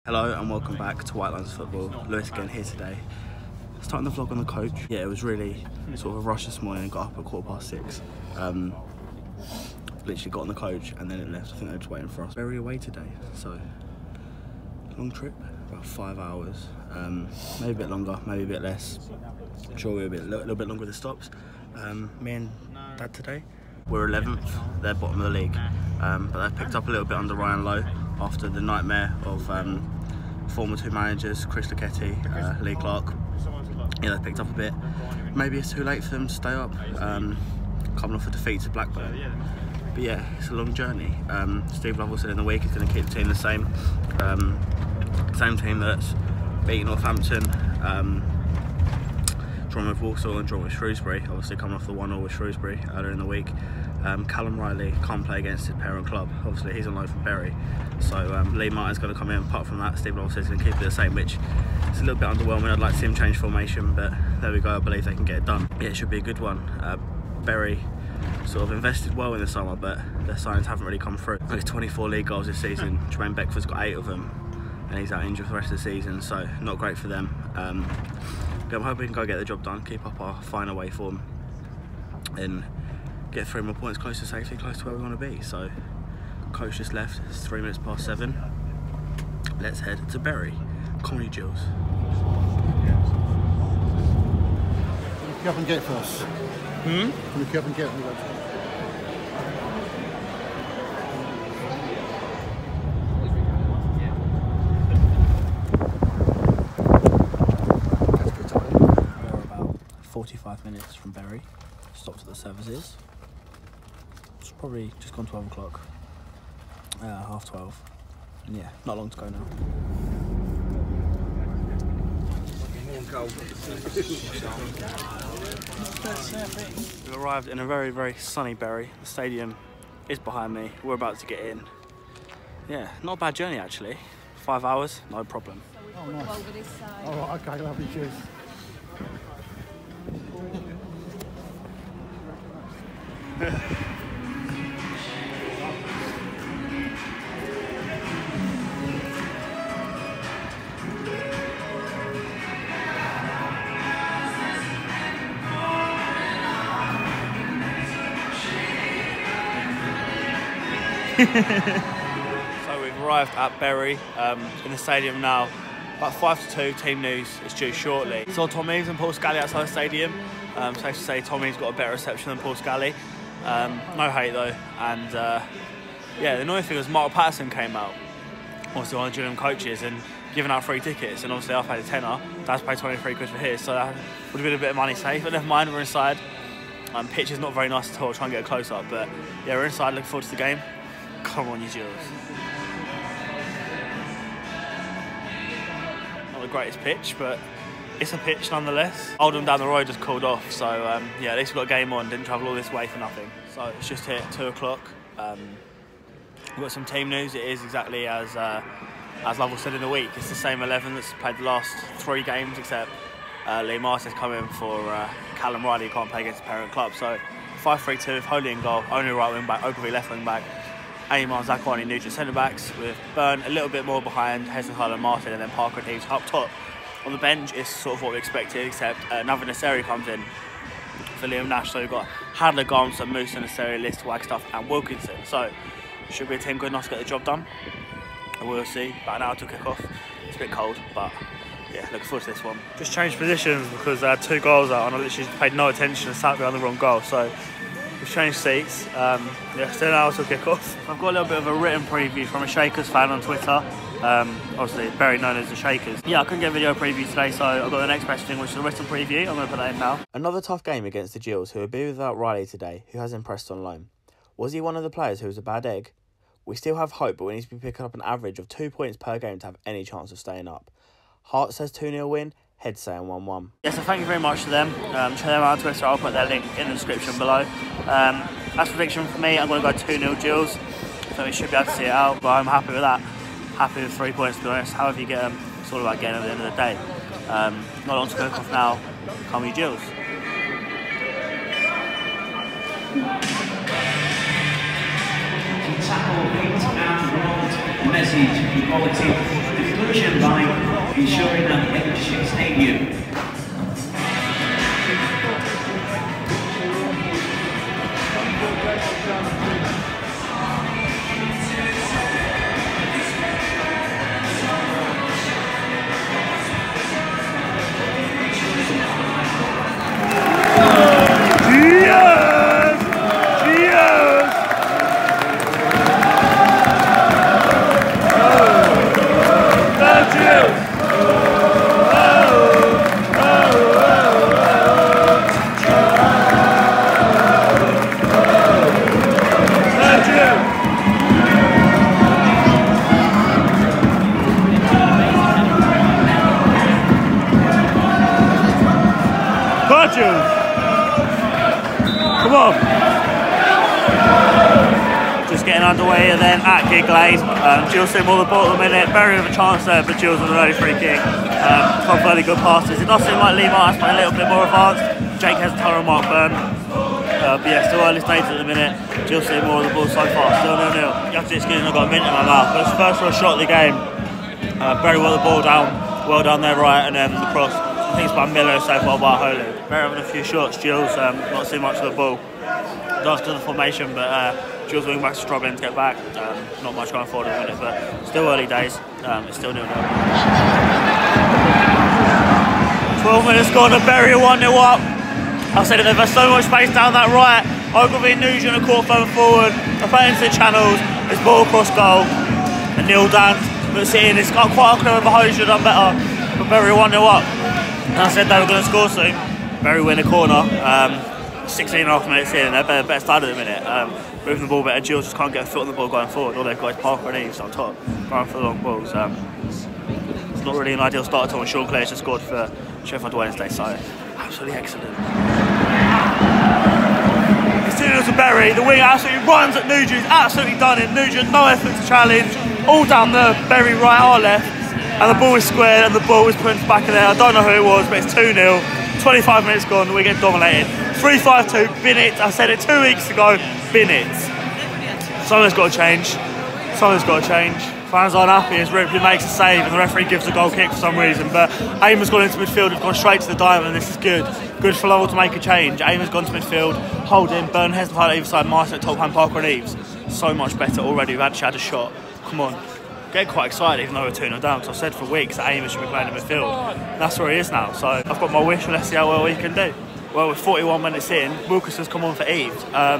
Hello and welcome back to WhiteLinesFootball. Lewis again here today. Starting the vlog on the coach. Yeah, it was really sort of a rush this morning. Got up at 6:15. Literally got on the coach and then it left. I think they're just waiting for us. Very away today, so long trip, about 5 hours. Maybe a bit longer, maybe a bit less. I'm sure we'll be a little bit longer with the stops. Me and Dad today, we're 11th. They're bottom of the league, but they've picked up a little bit under Ryan Lowe after the nightmare of former two managers, Chris Lucchetti, Lee Clark. Yeah, they picked up a bit. Maybe it's too late for them to stay up, coming off a defeat to Blackburn. But yeah, it's a long journey. Steve Lovell said in the week he's going to keep the team the same. Same team that's beaten Northampton, drawn with Walsall and drawn with Shrewsbury. Obviously coming off the 1-0 with Shrewsbury earlier in the week. Callum Riley can't play against his parent club. Obviously he's on loan from Bury. So Lee Martin's going to come in. Apart from that, Steve Lovell says he's going to keep it the same, which is a little bit underwhelming. I'd like to see him change formation, but there we go. I believe they can get it done. Yeah, it should be a good one. Bury sort of invested well in the summer, but their signings haven't really come through. There's 24 league goals this season. Jermaine Beckford's got 8 of them, and he's out injured for the rest of the season, so not great for them. But I'm hoping we can go get the job done, keep up our fine away form, and get 3 more points close to safety, close to where we want to be. So, coach just left. It's 3:07. Let's head to Bury. Comedy Gills. Can you up and get for us? Can you up and get me? We're about 45 minutes from Bury. Stopped at the services. It's probably just gone 12 o'clock. 12:30. And yeah, not long to go now. We've arrived in a very, very sunny Bury. The stadium is behind me. We're about to get in. Yeah, not a bad journey actually. 5 hours, no problem. Oh, nice. All right, okay, lovely, cheers. So we've arrived at Bury, in the stadium now. About 5-2, team news is due shortly. Saw Tom Eaves and Paul Scally outside the stadium. Safe to say Tom Eaves got a better reception than Paul Scally. No hate though, and yeah, the annoying thing was Mark Patterson came out, obviously one of the Gillingham coaches, and giving out free tickets, and obviously I paid a tenner, Dad's paid 23 quid for his, so that would have been a bit of money saved, but never mind, we're inside. Pitch is not very nice at all, I'll try and get a close up, but yeah, we're inside, looking forward to the game. Come on, you Gills. Not the greatest pitch, but it's a pitch nonetheless. Oldham down the road just called off, so yeah, at least we got a game on, didn't travel all this way for nothing. So it's just here at 2 o'clock. We've got some team news. It is exactly as Lovell said in the week. It's the same 11 that's played the last 3 games, except Lee Martin's come in for Callum Riley, who can't play against the parent club. So 5-3-2 with Holy in goal, only right wing back, Ogilvie left wing back, Amon, Zakwani, Nugent centre backs, with Byrne a little bit more behind, Hesenthal and Martin, and then Parker and Eaves up top. On the bench is sort of what we expected, except Navi Nasseri comes in for Liam Nash. So we've got Hadler, Garmson, Moose, Nasseri, List, Wagstaff and Wilkinson. So should be a team good enough to get the job done. And we'll see. About an hour to kick off. It's a bit cold, but yeah, looking forward to this one. Just changed positions because I had 2 goals out and I literally paid no attention and sat behind the wrong goal. So we've changed seats. Yeah, still an hour to kick off. I've got a little bit of a written preview from a Shakers fan on Twitter. Obviously very known as the Shakers. Yeah, I couldn't get a video preview today, so I've got the next best thing, which is a written preview. I'm going to put that in now. Another tough game against the Gills, who will be without Riley today, who has impressed on loan. Was he one of the players who was a bad egg? We still have hope, but we need to be picking up an average of 2 points per game to have any chance of staying up. Heart says 2-0 win, Head saying 1-1. Yeah, so thank you very much to them. Check them out on Twitter, I'll put their link in the description below. That's prediction for me, I'm going to go 2-0 Gills, so we should be able to see it out, but I'm happy with that. Happy with 3 points, to be honest. However you get them, it's all about getting at the end of the day. Not long to go off now, come you Gills. Tackle, hit and rolled, message, equality, conclusion by ensuring that Gillingham Stadium. Come on! Just getting underway and then at Gillingham. Gills seeing more the ball at the minute. Berry with a chance there, but Gills with an early free kick. Some fairly good passes. It does seem like Lee Martin's playing a little bit more advanced. Jake has a ton of Mark Burn. But yeah, still early stages at the minute. Gills seeing more of the ball so far. Still 0-0. Yafty's getting got a mint in my mouth. But it's the first real shot of the game. Berry with the ball down. Well done there, right, and then the cross. I think it's by Miller so far by Holu. Berry having a few shots. Gills not seeing much of the ball. Does to the formation, but Gills wing backs struggling to get back. Not much going forward at the minute, but still early days. It's still 0-0. 12 minutes gone and Berry 1-0 up. I said it, they've had so much space down that right. Ogilvie and Nugent are caught further forward. They're playing into the channels. It's ball across goal. And Neil Dant, but seeing it's got quite a clear of a hole, should have done better. But Berry 1-0 up. And I said they were going to score soon. Berry win a corner. 16.5 minutes in, and they're better started at the minute. Moving the ball better. Gills just can't get a foot on the ball going forward. All they've got is Parker and Eves on top, going for the long balls. It's not really an ideal start at all. Sean Clare's just scored for Sheffield Wednesday, so absolutely excellent. It's 2-0 to Berry. The wing absolutely runs at Nugent. Absolutely done it. Nugent, no effort to challenge. All down the Berry right or left. And the ball is squared and the ball is put into the back of there. I don't know who it was, but it's 2-0. 25 minutes gone, we get dominated. 3-5-2, bin it. I said it 2 weeks ago, bin it. Something's got to change. Something's got to change. Fans aren't happy as Ripley makes a save and the referee gives a goal kick for some reason. But Aim has gone into midfield, have gone straight to the diamond. This is good. Good for Lowell to make a change. Aim has gone to midfield, holding, Burn hasn't played either side, Martin at top hand, Parker and Eves. So much better already. We've actually had a shot. Come on. Get quite excited even though we're 2-0 down, because I've said for weeks that Amos should be playing in midfield. And that's where he is now, so I've got my wish and let's see how well he can do. Well, with 41 minutes in, Wilkinson's come on for Eves. I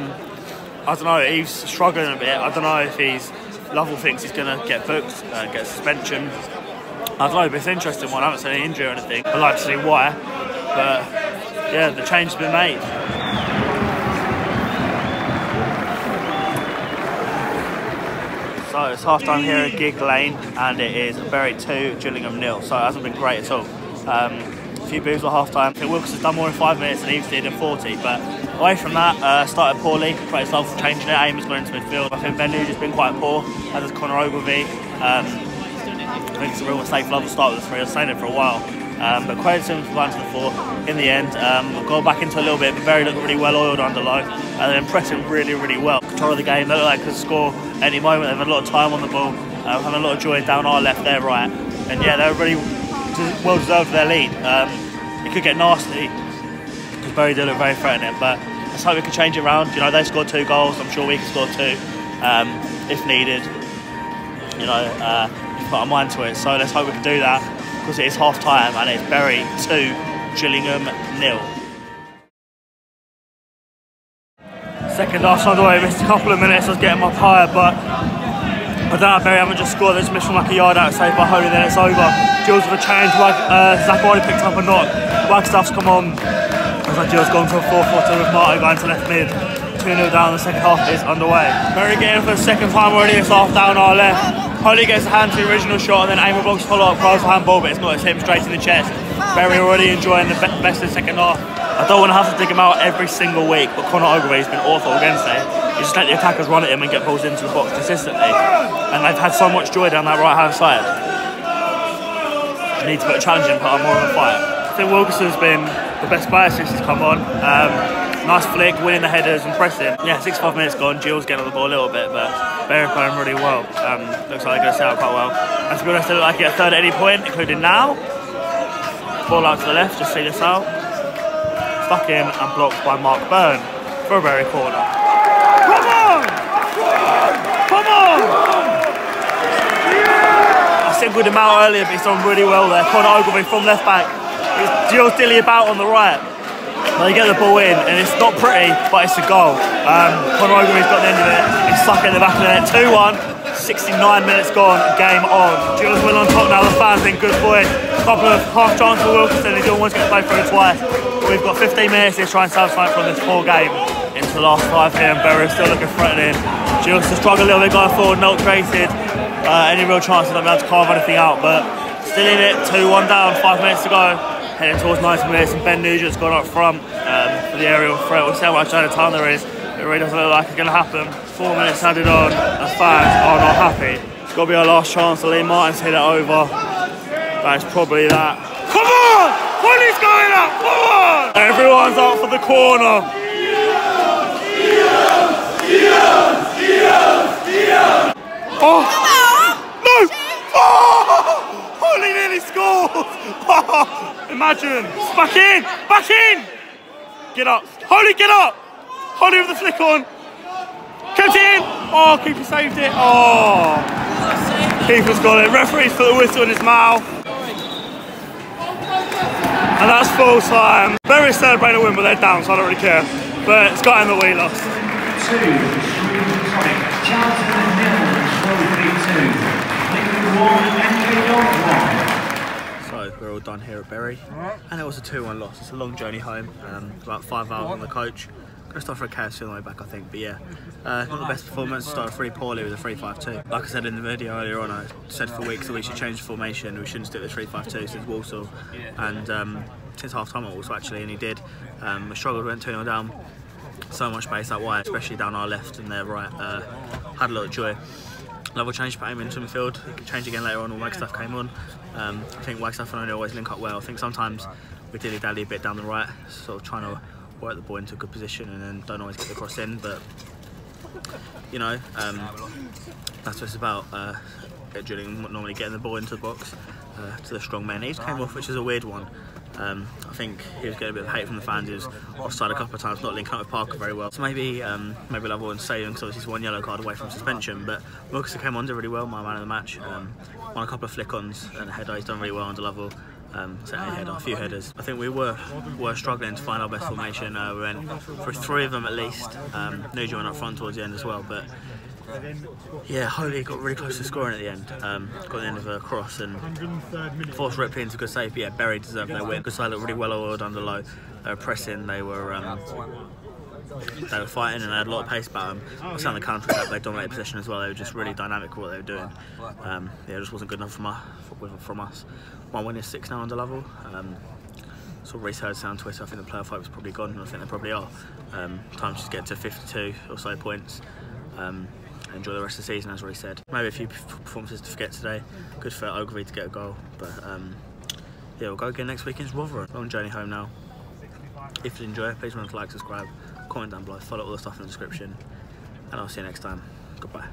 don't know, Eves struggling a bit. I don't know if Lovell thinks he's going to get booked, get suspension. I don't know, but it's an interesting one. I haven't seen any injury or anything. I'd like to see why, but yeah, the change has been made. So it's half time here at Gig Lane and it is Berry 2, Gillingham 0, so it hasn't been great at all. A few boos at half time. I think Wilkes has done more in 5 minutes than Eves did in 40, but away from that, started poorly, created himself for changing it. Aim has gone into midfield. I think Ben Nugent's been quite poor, as has Connor Ogilvie. I think it's a real mistake for Lovell to start with the three. I was saying it for a while. But credit to him for going to the fore in the end. I've gone back into a little bit, but Berry looked really well oiled under low and then pressing really, really well. Control of the game, they look like they could score any moment. They've had a lot of time on the ball, having a lot of joy down our left, their right. And yeah, they're really well deserved their lead. It could get nasty because Berry do look very threatening, but let's hope we can change it around. You know, they scored 2 goals, I'm sure we can score 2 if needed. You know, put our mind to it, so let's hope we can do that. Because it is half time and it's Berry 2, Gillingham 0. Second half's underway, missed a couple of minutes, I was getting my higher, but I don't know, Berry haven't just scored, they just missed from like a yard out, saved by Holy, then it's over. Gills with a change, Zach already picked up a knock, Wagstaff's come on. Looks like Gills gone to a 4-4-2 with Martin going to left mid. 2-0 down, the second half is underway. Berry getting for the second time already, it's half down our left. Holy gets a hand to the original shot and then Eamon Boggs follow up, tries the handball, but it's not, it's hit him straight in the chest. Berry already enjoying the best of the second half. I don't want to have to dig him out every single week, but Connor Ogilvie's been awful against it. You just let the attackers run at him and get balls into the box consistently. And they've had so much joy down that right hand side. You need to put a challenge in, put on more of a fight. I think Wilkinson's been the best player since he's come on. Nice flick, winning the headers and pressing. Yeah, 65 minutes gone, Gills getting on the ball a little bit, but Bury are playing really well. Looks like they're going to set out quite well. And to be honest, they look like a third at any point, including now. Ball out to the left, just see this out. Stuck in and blocked by Mark Byrne for a Bury corner. Come on! Come on! I singled him out earlier, but he's done really well there. Conor Ogilvie from left back. He's Gilles Dilly about on the right. They get the ball in, and it's not pretty, but it's a goal. Conor Ogilvie's got the end of it. He's stuck in the back of the net. 2-1, 69 minutes gone, game on. Gilles Will on top now, the fans in good voice. A couple of half chance for Wilkinson, he's almost going to play through twice. But we've got 15 minutes to try and save something from this poor game into the last 5 here, and Bury still looking threatening. Gilles to struggle a little bit going forward, not created. Any real chances, not able to carve anything out, but still in it, 2-1 down, 5 minutes to go. Heading towards 90 minutes, and Ben Nugent's gone up front for the aerial threat. We'll see how much time there is. It really doesn't look like it's going to happen. 4 minutes added on, the fans are not happy. It's got to be our last chance. Lee Martin's hit it over. That is probably that. Come on! Holly's going up! Come on! Everyone's up for the corner. Oh! No! Oh! Holly nearly scores! Imagine! Back in! Back in! Get up! Holly, get up! Holly with the flick on! Kept it in! Oh, keeper saved it! Oh! Keeper's got it. Referee's put the whistle in his mouth. And that's full time. Bury celebrating a win, but they're down, so I don't really care. But it's got him that we lost. 2, So we're all done here at Bury, and it was a 2-1 loss. It's a long journey home, about 5 hours on the coach. Gonna start for a KFC on the way back, I think, but yeah, not the best performance. Started pretty poorly with a 3-5-2. Like I said in the video earlier on, I said for weeks that we should change the formation. We shouldn't stick with 3-5-2 since Walsall, and since half time at Walsall actually, and he did. We struggled, went 2-0 down. So much space out wide, especially down our left and their right. Had a lot of joy. Level change put him into midfield. Change again later on when Wagstaff came on. I think Wagstaff and only always link up well. I think sometimes we dilly-dally a bit down the right, sort of trying to work the ball into a good position and then don't always get the cross in. But you know, that's what it's about. Gillingham normally getting the ball into the box to the strong men. He just came off, which is a weird one. I think he was getting a bit of hate from the fans. He was offside a couple of times, not linking up with Parker very well. So maybe level one saving, because obviously he's 1 yellow card away from suspension. But Wilkinson came on, did really well, my man of the match. Won a couple of flick-ons and a header. He's done really well under level. Certainly a few headers. I think we were struggling to find our best formation. We went for 3 of them at least. Nugent went up front towards the end as well, but yeah, Holy got really close to scoring at the end. Got the end of a cross and forced Ripley into a good save. Yeah, Bury deserved their win because they looked really well oiled under low. They were pressing, they were fighting, and they had a lot of pace about them. Also on the counter attack, they dominated possession as well. They were just really dynamic with what they were doing. Yeah, it just wasn't good enough from us. 1 win is 6 now under level. Saw Reece heard on Twitter. I think the player fight was probably gone, and I think they probably are. Time to just get to 52 or so points. Enjoy the rest of the season, as Reece said. Maybe a few performances to forget today. Good for Ogilvie to get a goal, but yeah, we'll go again next week against Rotherham. Long journey home now. If you enjoy it, please remember to like, subscribe, comment down below, follow all the stuff in the description, and I'll see you next time. Goodbye.